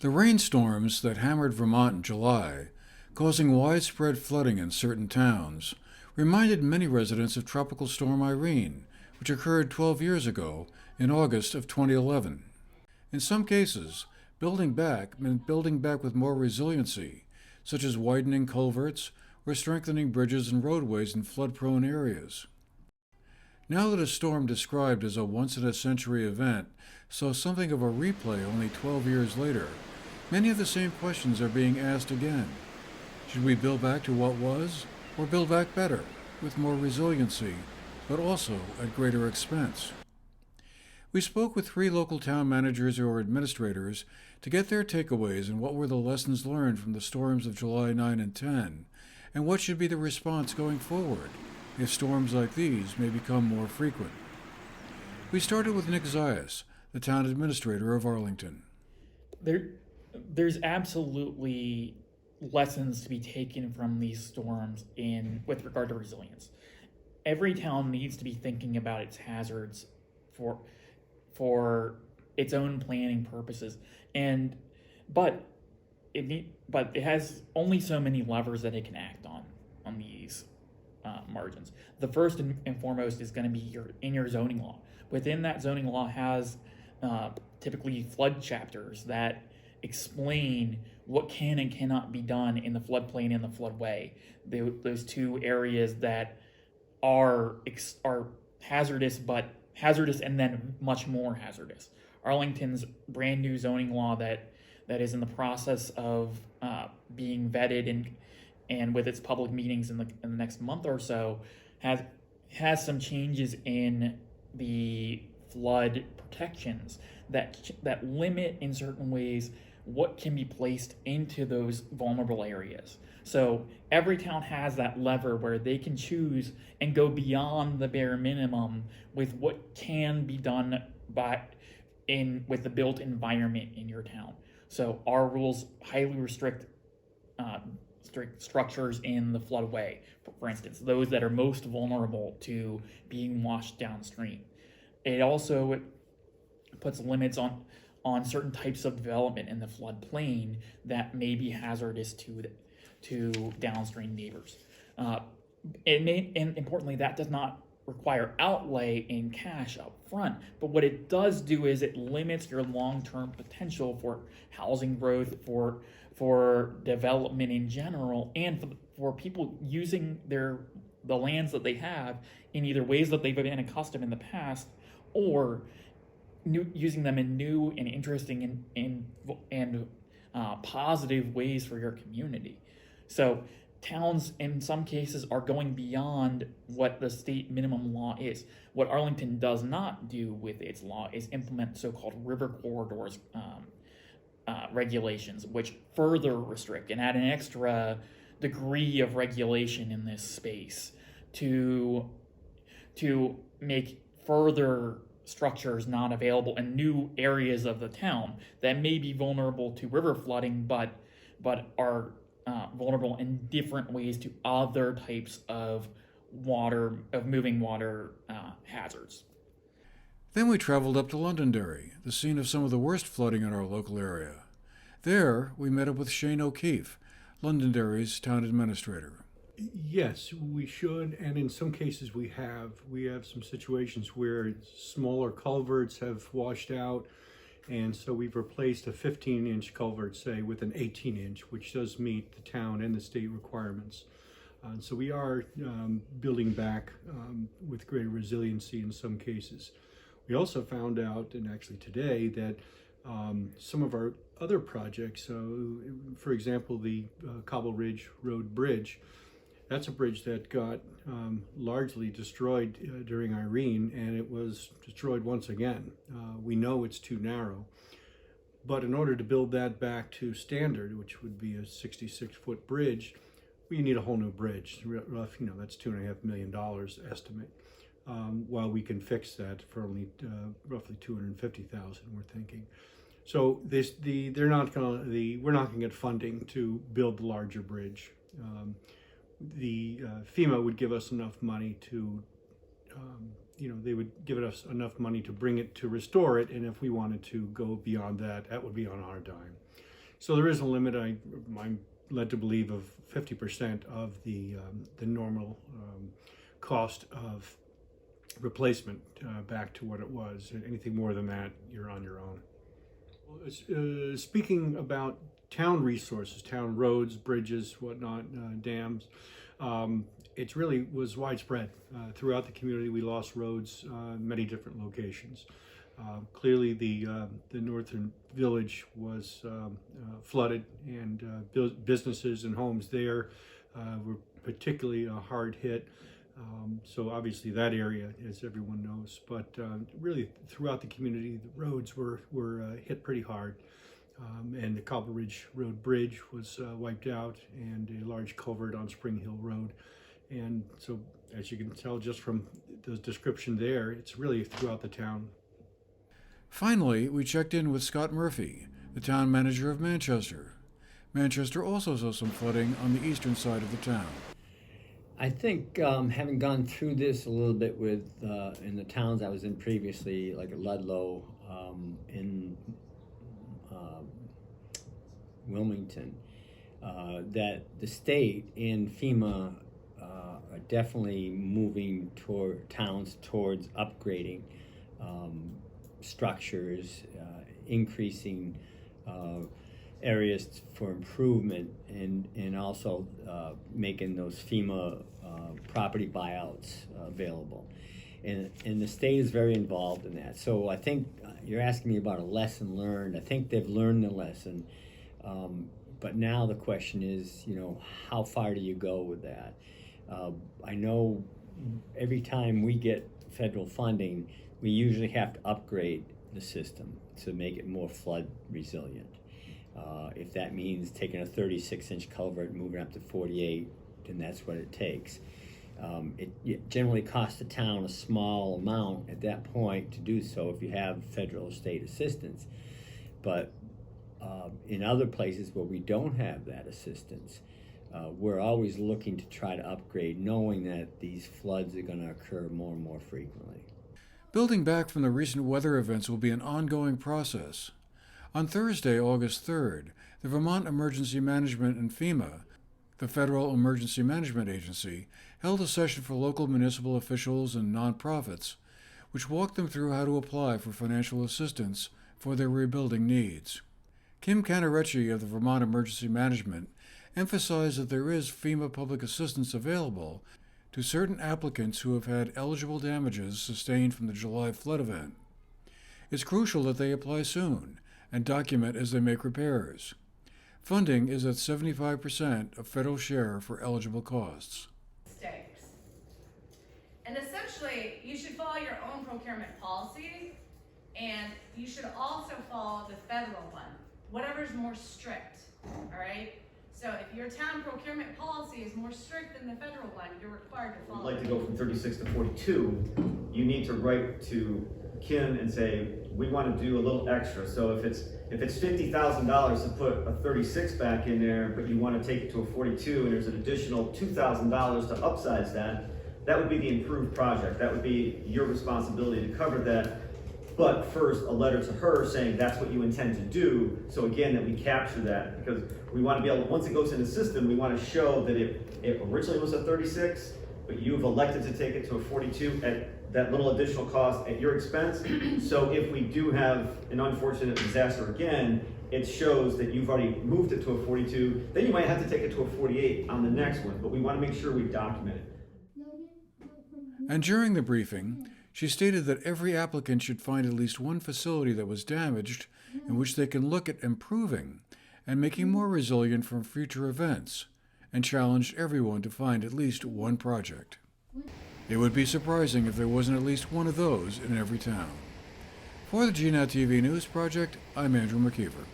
The rainstorms that hammered Vermont in July, causing widespread flooding in certain towns, reminded many residents of Tropical Storm Irene, which occurred 12 years ago in August of 2011. In some cases, building back meant building back with more resiliency, such as widening culverts or strengthening bridges and roadways in flood-prone areas. Now that a storm described as a once-in-a-century event saw something of a replay only 12 years later, many of the same questions are being asked again. Should we build back to what was, or build back better, with more resiliency, but also at greater expense? We spoke with 3 local town managers or administrators to get their takeaways and what were the lessons learned from the storms of July 9 and 10, and what should be the response going forward if storms like these may become more frequent. We started with Nick Zayas, the town administrator of Arlington. There, there's absolutely lessons to be taken from these storms in with regard to resilience. Every town needs to be thinking about its hazards for for its own planning purposes, and but but it has only so many levers that it can act on these margins. The first and foremost is going to be your zoning law. Within that zoning law has typically flood chapters that explain what can and cannot be done in the floodplain and the floodway. Those two areas that are hazardous, but hazardous and then much more hazardous. Arlington's brand new zoning law that is in the process of being vetted and with its public meetings in the next month or so has some changes in the flood protections that limit in certain ways what can be placed into those vulnerable areas. So every town has that lever where they can choose and go beyond the bare minimum with what can be done with the built environment in your town. So our rules highly restrict strict structures in the floodway, for instance, those that are most vulnerable to being washed downstream. It also puts limits on certain types of development in the floodplain that may be hazardous to downstream neighbors. And importantly, that does not require outlay in cash up front, but what it does do is it limits your long-term potential for housing growth, for development in general, and for people using the lands that they have in either ways that they've been accustomed in the past, or using them in new and interesting and positive ways for your community. So towns in some cases are going beyond what the state minimum law is. What Arlington does not do with its law is implement so-called river corridors regulations, which further restrict and add an extra degree of regulation in this space to make further structures not available in new areas of the town that may be vulnerable to river flooding, but are vulnerable in different ways to other types of moving water hazards. Then we traveled up to Londonderry, the scene of some of the worst flooding in our local area. There, we met up with Shane O'Keefe, Londonderry's town administrator. Yes, we should, and in some cases we have. We have some situations where smaller culverts have washed out, and so we've replaced a 15-inch culvert, say, with an 18-inch, which does meet the town and the state requirements. So we are building back with greater resiliency in some cases. We also found out, and actually today, that some of our other projects, for example, the Cobble Ridge Road Bridge, that's a bridge that got largely destroyed during Irene, and it was destroyed once again. We know it's too narrow, but in order to build that back to standard, which would be a 66-foot bridge, we need a whole new bridge. That's $2.5 million estimate. While we can fix that for only roughly $250,000, we're thinking. So we're not going to get funding to build the larger bridge. The FEMA would give us enough money to, they would give us enough money to bring it to restore it, and if we wanted to go beyond that, that would be on our dime. So there is a limit, I'm led to believe, of 50% of the normal cost of replacement back to what it was. Anything more than that, you're on your own. Speaking about town resources, town roads, bridges, whatnot, dams, it really was widespread. Throughout the community, we lost roads in many different locations. Clearly, the northern village was flooded, and businesses and homes there were particularly hard hit. So obviously that area, as everyone knows, but really throughout the community, the roads were hit pretty hard. And the Cobble Ridge Road Bridge was wiped out, and a large culvert on Spring Hill Road. And so, as you can tell just from the description there, it's really throughout the town. Finally, we checked in with Scott Murphy, the town manager of Manchester. Manchester also saw some flooding on the eastern side of the town. I think having gone through this a little bit with in the towns I was in previously, like Ludlow, in Wilmington, that the state and FEMA are definitely moving towns towards upgrading structures, increasing areas for improvement, and also making those FEMA property buyouts available. And the state is very involved in that. So I think you're asking me about a lesson learned. I think they've learned the lesson. But now the question is, how far do you go with that? I know every time we get federal funding, we usually have to upgrade the system to make it more flood resilient. If that means taking a 36-inch culvert and moving up to 48, then that's what it takes. It generally costs the town a small amount at that point to do so if you have federal or state assistance. But in other places where we don't have that assistance, we're always looking to try to upgrade, knowing that these floods are going to occur more and more frequently. Building back from the recent weather events will be an ongoing process. On Thursday, August 3rd, the Vermont Emergency Management and FEMA, the Federal Emergency Management Agency, held a session for local municipal officials and nonprofits, which walked them through how to apply for financial assistance for their rebuilding needs. Kim Canarecci of the Vermont Emergency Management emphasized that there is FEMA public assistance available to certain applicants who have had eligible damages sustained from the July flood event. It's crucial that they apply soon and document as they make repairs. Funding is at 75% of federal share for eligible costs. Mistakes. And essentially, you should follow your own procurement policy, and you should also follow the federal one, whatever's more strict, all right? So if your town procurement policy is more strict than the federal one, you're required to follow it. I'd like to go from 36 to 42. You need to write to Kim and say, we want to do a little extra. So if it's $50,000 to put a 36 back in there, but you want to take it to a 42 and there's an additional $2,000 to upsize that, that would be the improved project. That would be your responsibility to cover that. But first, a letter to her saying that's what you intend to do. So again, that we capture that, because we want to be able to, once it goes in the system, we want to show that it originally was a 36, but you've elected to take it to a 42 at that little additional cost at your expense. So if we do have an unfortunate disaster again, it shows that you've already moved it to a 42. Then you might have to take it to a 48 on the next one, but we want to make sure we document it. And during the briefing, she stated that every applicant should find at least one facility that was damaged in which they can look at improving and making more resilient from future events, and challenged everyone to find at least one project. It would be surprising if there wasn't at least one of those in every town. For the GNAT-TV News Project, I'm Andrew McKeever.